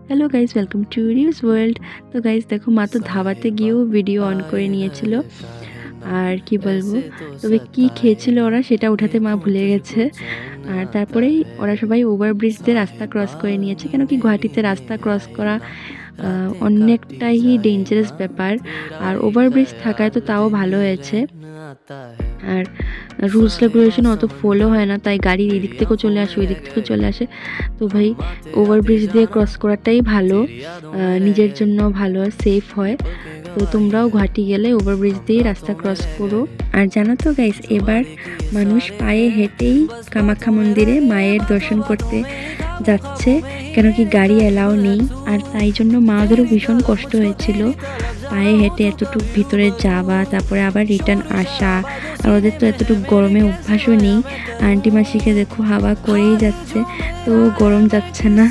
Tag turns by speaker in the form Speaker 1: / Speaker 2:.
Speaker 1: Hello guys, welcome to reuse world. তো guys দেখো, মা তো ধাবাতে গিয়েও ভিডিও অন করে নিয়েছিল। আর কি বলবো, তবে কি খেয়েছিল ওরা সেটা উঠাতে মা ভুলে গেছে। আর তারপরেই ওরা সবাই ওভারব্রিজ দিয়ে রাস্তা ক্রস করে নিয়েছে, কেন কি গুয়াহাটিতে রাস্তা ক্রস করা অনেকটাই ডেঞ্জারাস ব্যাপার। আর ওভারব্রিজ থাকায় তো তাও ভালো হয়েছে। আর রুলস রেগুলেশন অত ফলো হয় না, তাই গাড়ি এদিক থেকেও চলে আসে, ওই দিক থেকেও চলে আসে। তো ভাই, ওভারব্রিজ দিয়ে ক্রস করাটাই ভালো, নিজের জন্য ভালো, সেফ হয়। তো তোমরাও গুয়াহাটি গেলে ওভারব্রিজ দিয়ে রাস্তা ক্রস করো। আর জানো তো গাইস, এবার মানুষ পায়ে হেঁটেই কামাখ্যা মন্দিরে মায়ের দর্শন করতে যাচ্ছে, কেন কি গাড়ি এলাও নেই। আর তাই জন্য মাদেরও ভীষণ কষ্ট হয়েছিল পায়ে হেঁটে এতটুকু ভিতরে যাওয়া, তারপরে আবার রিটার্ন আসা। আর ওদের তো এতটুকু গরমে অভ্যাসও নেই। আন্টি মাসিকে দেখো হাওয়া করেই যাচ্ছে, তো গরম যাচ্ছে না।